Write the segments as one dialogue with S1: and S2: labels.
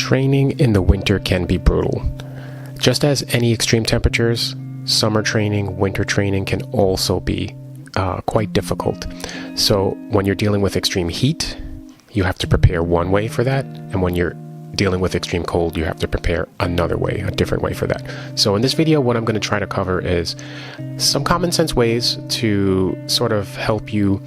S1: Training in the winter can be brutal. Just as any extreme temperatures, summer training, winter training can also be quite difficult. So when you're dealing with extreme heat, you have to prepare one way for that. And when you're dealing with extreme cold, you have to prepare another way, a different way for that. So in this video, what I'm going to try to cover is some common sense ways to sort of help you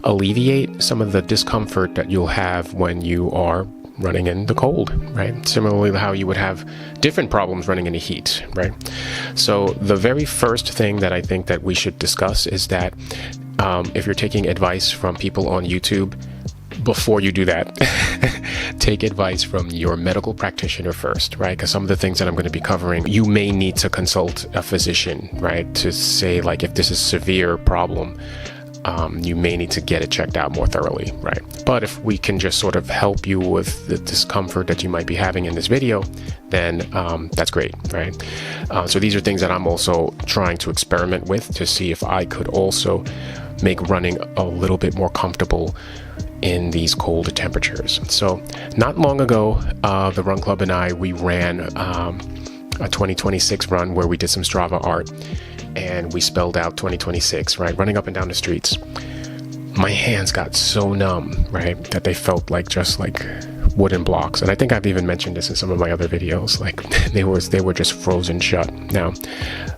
S1: alleviate some of the discomfort that you'll have when you are running in the cold, right? Similarly to how you would have different problems running in the heat, right? So the very first thing that I think that we should discuss is that if you're taking advice from people on YouTube, before you do that, take advice from your medical practitioner first, right? Because some of the things that I'm going to be covering, you may need to consult a physician, right? To say, like, if this is a severe problem, you may need to get it checked out more thoroughly, right? But if we can just sort of help you with the discomfort that you might be having in this video, then that's great, right? So these are things that I'm also trying to experiment with to see if I could also make running a little bit more comfortable in these cold temperatures. So not long ago, the Run Club and I, we ran a 2026 run where we did some Strava art and we spelled out 2026, right? Running up and down the streets. My hands got so numb, right? That they felt like just like wooden blocks. And I think I've even mentioned this in some of my other videos. Like they were just frozen shut. Now,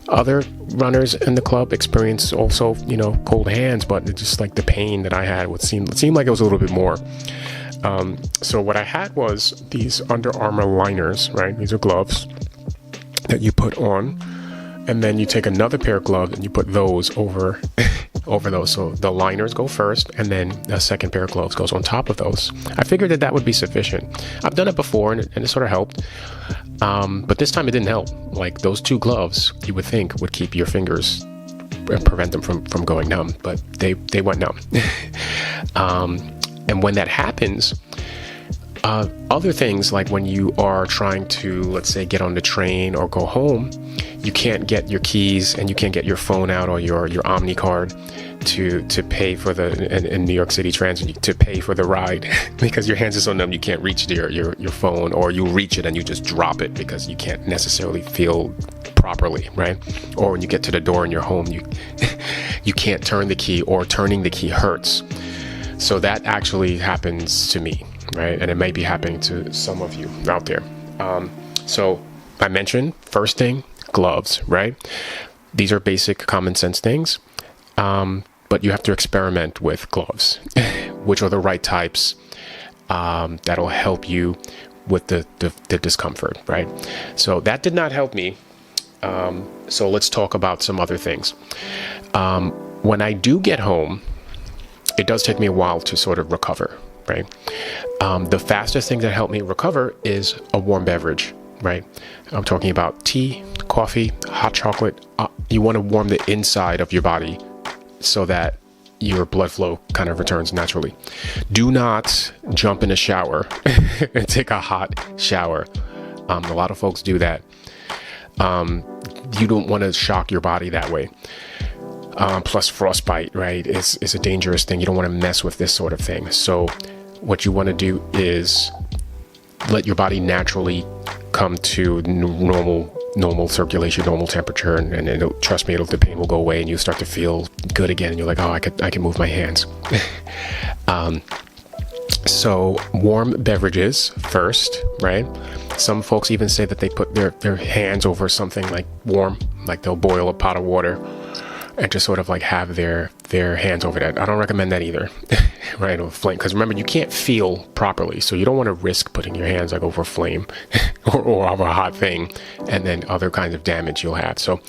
S1: other runners in the club experience also, you know, cold hands, but it's just like the pain that I had would seem like it was a little bit more. So what I had was these Under Armour liners, right? These are gloves that you put on, and then you take another pair of gloves and you put those over those. So the liners go first, and then a second pair of gloves goes on top of those. I figured that would be sufficient. I've done it before and it sort of helped. But this time it didn't help. Like those two gloves, you would think would keep your fingers and prevent them from going numb, but they went numb. And when that happens, other things like when you are trying to, let's say, get on the train or go home, you can't get your keys and you can't get your phone out or your Omni card to pay for in New York City Transit, to pay for the ride because your hands are so numb you can't reach your phone, or you reach it and you just drop it because you can't necessarily feel properly, right? Or when you get to the door in your home, you can't turn the key, or turning the key hurts. So that actually happens to me, right? And it may be happening to some of you out there. So I mentioned first thing, gloves, right? These are basic common sense things. But you have to experiment with gloves, which are the right types that'll help you with the discomfort, right? So that did not help me. So let's talk about some other things. When I do get home, it does take me a while to sort of recover, right? The fastest thing that helped me recover is a warm beverage, right? I'm talking about tea, coffee, hot chocolate. You want to warm the inside of your body so that your blood flow kind of returns naturally. Do not jump in a shower and take a hot shower. A lot of folks do that. You don't want to shock your body that way. Plus frostbite, right, is a dangerous thing. You don't want to mess with this sort of thing. So what you want to do is let your body naturally come to normal circulation, normal temperature, and trust me, the pain will go away and you start to feel good again. And you're like, oh, I can move my hands. So warm beverages first, right? Some folks even say that they put their hands over something like warm, like they'll boil a pot of water and just sort of like have their hands over that. I don't recommend that either, right? Or flame, because remember, you can't feel properly, so you don't want to risk putting your hands like over a flame or over a hot thing, and then other kinds of damage you'll have. So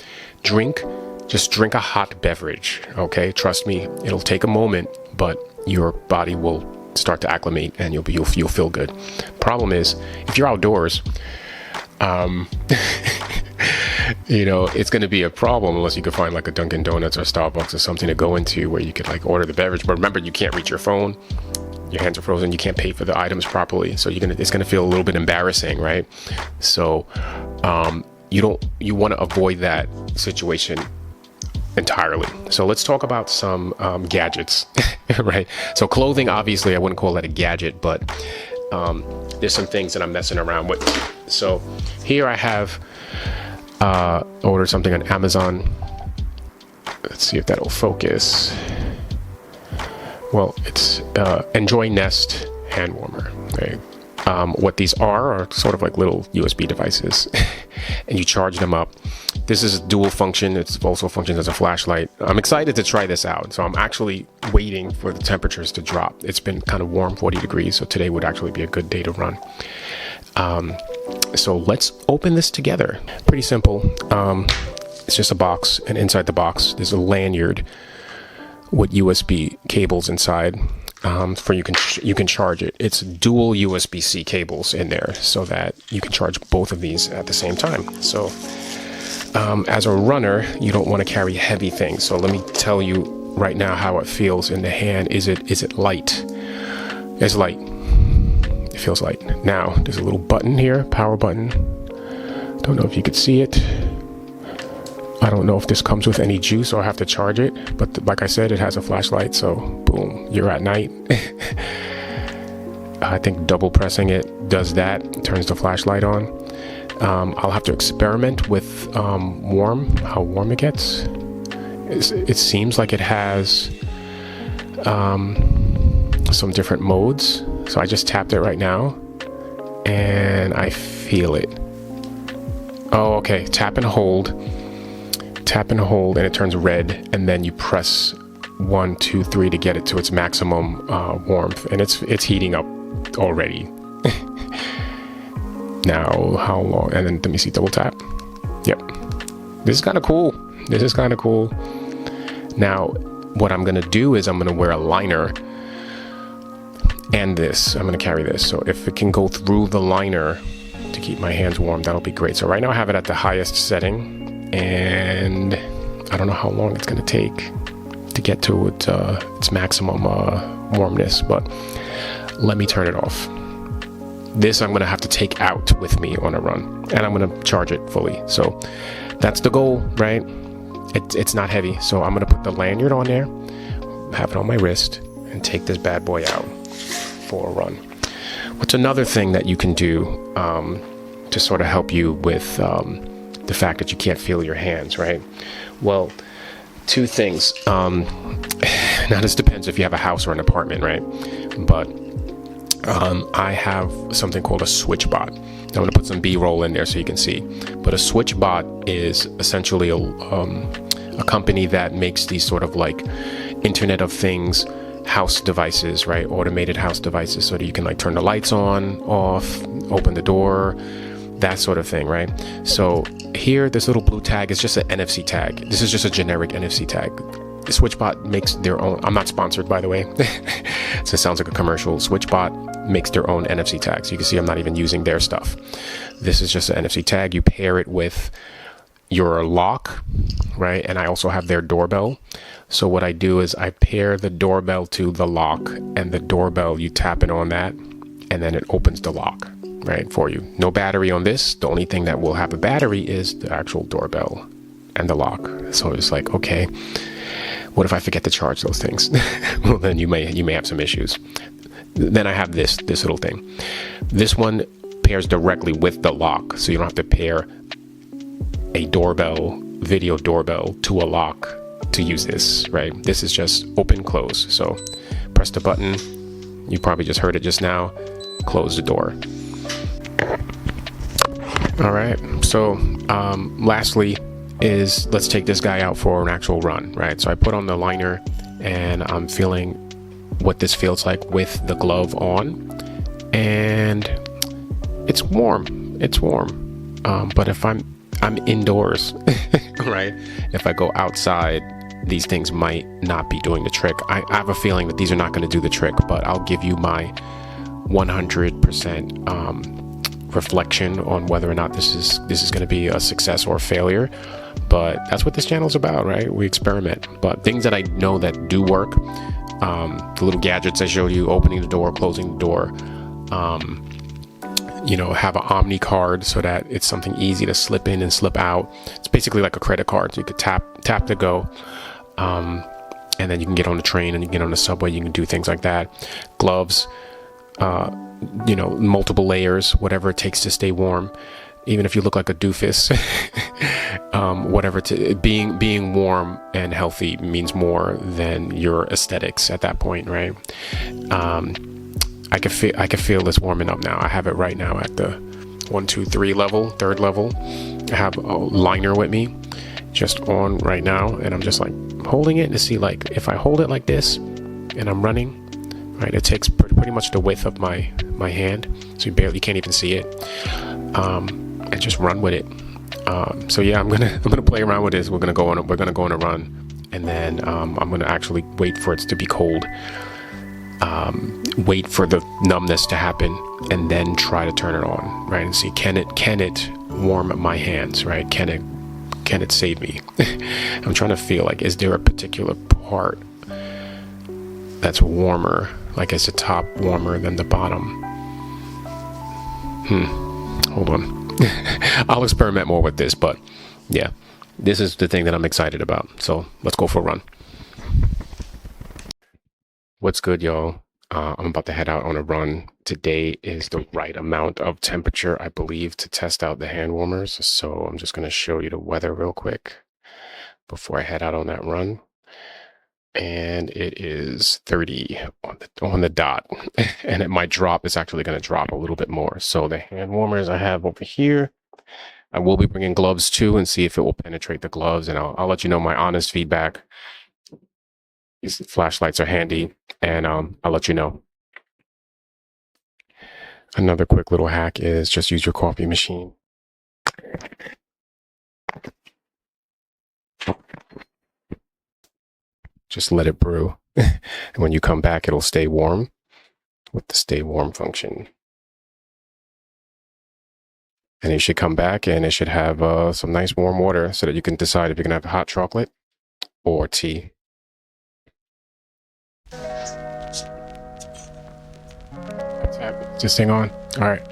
S1: just drink a hot beverage, okay? Trust me, it'll take a moment, but your body will start to acclimate and you'll feel good. Problem is, if you're outdoors, you know, it's going to be a problem unless you could find like a Dunkin' Donuts or Starbucks or something to go into where you could like order the beverage. But remember, you can't reach your phone. Your hands are frozen. You can't pay for the items properly. So it's going to feel a little bit embarrassing, right? So you want to avoid that situation entirely. So let's talk about some gadgets, right? So clothing, obviously, I wouldn't call that a gadget, but there's some things that I'm messing around with. So here I have ordered something on Amazon. Let's see if that'll focus. Well, it's Enjoy Nest hand warmer, right? What these are sort of like little USB devices and you charge them up. This is dual function. It's also functions as a flashlight. I'm excited to try this out. So I'm actually waiting for the temperatures to drop. It's been kind of warm, 40 degrees. So today would actually be a good day to run. So let's open this together. Pretty simple. It's just a box, and inside the box, there's a lanyard with USB cables inside. For you can charge it. It's dual USB-C cables in there so that you can charge both of these at the same time. So as a runner, you don't want to carry heavy things. So let me tell you right now how it feels in the hand. Is it light? It's light. It feels light. Now there's a little button here, power button. Don't know if you could see it. I don't know if this comes with any juice or I have to charge it, but like I said, it has a flashlight, so boom, you're at night. I think double pressing it does that, turns the flashlight on. I'll have to experiment with how warm it gets. It seems like it has some different modes, so I just tapped it right now, and I feel it. Oh, okay, tap and hold, and it turns red, and then you press 1, 2, 3 to get it to its maximum warmth, and it's heating up already. Now how long? And then let me see, double tap. Yep, this is kind of cool. Now what I'm gonna do is I'm gonna wear a liner, and I'm gonna carry this, so if it can go through the liner to keep my hands warm, that'll be great. So right now I have it at the highest setting, and I don't know how long it's going to take to get to its maximum warmness, but let me turn it off. This I'm going to have to take out with me on a run, and I'm going to charge it fully. So that's the goal, right? It's not heavy, so I'm going to put the lanyard on there, have it on my wrist, and take this bad boy out for a run. What's another thing that you can do to sort of help you with the fact that you can't feel your hands, right? Well, two things. Now this depends if you have a house or an apartment, right? But I have something called a switch bot. I'm going to put some B-roll in there so you can see. But a switch bot is essentially a company that makes these sort of like Internet of Things house devices, right? Automated house devices, so that you can like turn the lights on, off, open the door, that sort of thing, right? So here, this little blue tag is just an NFC tag. This is just a generic NFC tag. SwitchBot makes their own. I'm not sponsored, by the way. So it sounds like a commercial. SwitchBot makes their own NFC tags. You can see I'm not even using their stuff. This is just an NFC tag. You pair it with your lock, right? And I also have their doorbell. So what I do is I pair the doorbell to the lock, and the doorbell, you tap it on that, and then it opens the lock, right, for you. No battery on this. The only thing that will have a battery is the actual doorbell and the lock. So it's like, okay, what if I forget to charge those things? Well, then you may have some issues. Then I have this little thing. This one pairs directly with the lock, so you don't have to pair a video doorbell to a lock to use this, right? This is just open, close. So press the button. You probably just heard it just now. Close the door. All right. So lastly is, let's take this guy out for an actual run, right? So I put on the liner, and I'm feeling what this feels like with the glove on, and it's warm. But if I'm indoors, right? If I go outside, these things might not be doing the trick. I have a feeling that these are not going to do the trick, but I'll give you my 100% reflection on whether or not this is going to be a success or a failure. But that's what this channel is about, right? We experiment. But things that I know that do work, the little gadgets I showed you, opening the door, closing the door, have an Omni card so that it's something easy to slip in and slip out. It's basically like a credit card. So you could tap to go, and then you can get on the train, and you can get on the subway. You can do things like that. Gloves, multiple layers, whatever it takes to stay warm. Even if you look like a doofus, being warm and healthy means more than your aesthetics at that point, right? I can feel this warming up now. I have it right now at the 1, 2, 3 level, third level. I have a liner with me just on right now, and I'm just like holding it to see, like, if I hold it like this and I'm running, right, it takes pretty much the width of my hand, so you can't even see it, and just run with it. So yeah, I'm gonna play around with this. We're gonna go on a run, and then I'm gonna actually wait for it to be cold, wait for the numbness to happen, and then try to turn it on, right, and see, can it warm my hands, right? Can it save me? I'm trying to feel like, is there a particular part that's warmer? Like, is the top warmer than the bottom? Hold on. I'll experiment more with this, but yeah, this is the thing that I'm excited about. So let's go for a run. What's good, y'all? I'm about to head out on a run. Today is the right amount of temperature, I believe, to test out the hand warmers. So I'm just going to show you the weather real quick before I head out on that run. And it is 30 on the dot, and my drop is actually going to drop a little bit more. So the hand warmers I have over here, I will be bringing gloves too, and see if it will penetrate the gloves, and I'll let you know my honest feedback. These flashlights are handy, and I'll let you know. Another quick little hack is just use your coffee machine. Just let it brew. And when you come back, it'll stay warm with the stay warm function. And you should come back and it should have some nice warm water so that you can decide if you're going to have hot chocolate or tea. Is this thing on? All right.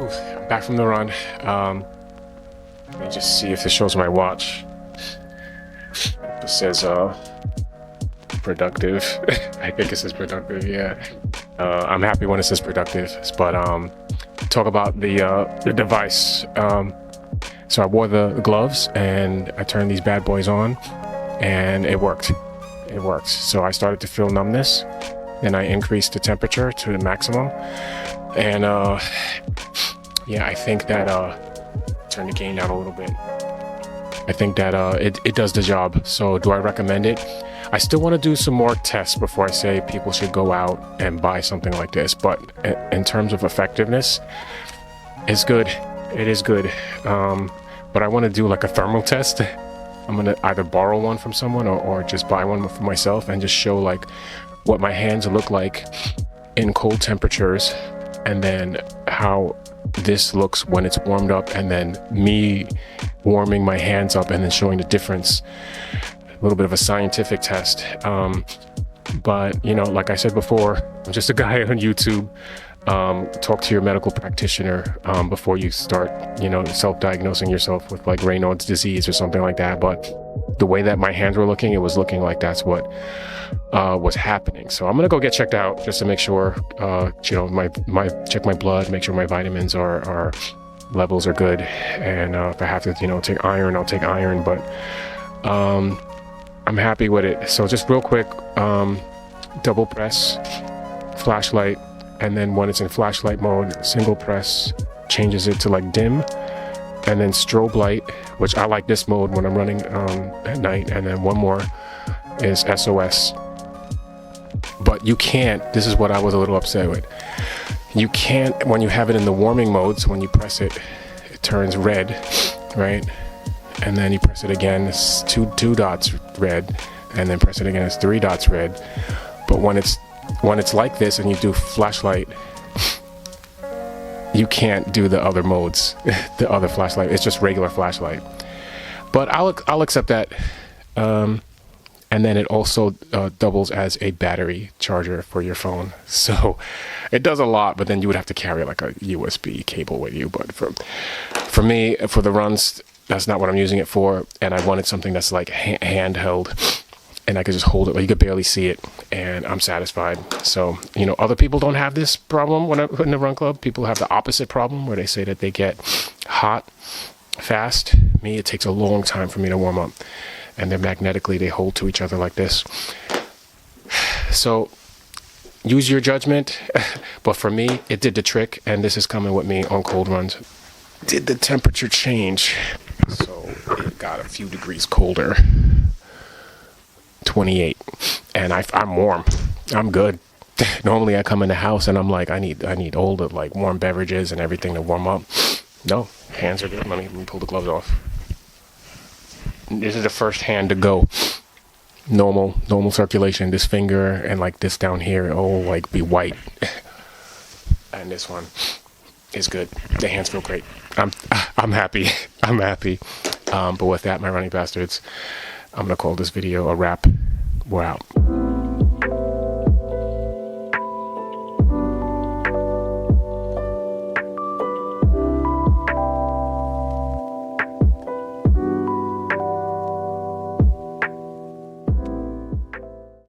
S1: Oof, I'm back from the run. Let me just see if this shows my watch. It says productive. I think it says productive. Yeah. I'm happy when it says productive. But talk about the device. So I wore the gloves and I turned these bad boys on, and it worked. It works. So I started to feel numbness, and I increased the temperature to the maximum. And yeah, I think that turn the gain down a little bit. I think that it does the job. So do I recommend it? I still want to do some more tests before I say people should go out and buy something like this. But in terms of effectiveness, it's good. It is good. But I want to do like a thermal test. I'm going to either borrow one from someone or just buy one for myself and just show like what my hands look like in cold temperatures, and then how this looks when it's warmed up, and then me warming my hands up and then showing the difference. A little bit of a scientific test. But you know, like I said before, I'm just a guy on YouTube. Talk to your medical practitioner before you start, you know, self-diagnosing yourself with like Raynaud's disease or something like that. But the way that my hands were looking, it was looking like that's what was happening. So I'm gonna go get checked out just to make sure, you know, check my blood, make sure my vitamins are levels are good, and if I have to, you know, take iron, I'll take iron. But I'm happy with it. So just real quick, double press flashlight, and then when it's in flashlight mode, single press changes it to like dim, and then strobe light, which I like this mode when I'm running at night, and then one more is SOS. But you can't, this is what I was a little upset with, you can't, when you have it in the warming mode, so when you press it, it turns red, right? And then you press it again, it's two dots red, and then press it again, it's 3 dots red. But when it's like this and you do flashlight, you can't do the other modes, the other flashlight. It's just regular flashlight. But I'll accept that. And then it also doubles as a battery charger for your phone. So it does a lot, but then you would have to carry like a USB cable with you. But for me, for the runs, that's not what I'm using it for. And I wanted something that's like handheld. and I could just hold it, like you could barely see it, and I'm satisfied. So, other people don't have this problem when in the run club. People have the opposite problem where they say that they get hot fast. Me, it takes a long time for me to warm up, and then magnetically they hold to each other like this. So use your judgment, but for me, it did the trick, and this is coming with me on cold runs. Did the temperature change? So it got a few degrees colder. 28, and I'm warm. I'm good. Normally I come in the house and I'm like, I need all the like warm beverages and everything to warm up. No, hands are good. Let me pull the gloves off. This is the first hand to go. Normal circulation. This finger and like this down here, like be white. And this one is good. The hands feel great. I'm happy. I'm happy. But with that, my running bastards, I'm gonna call this video a wrap. We're out.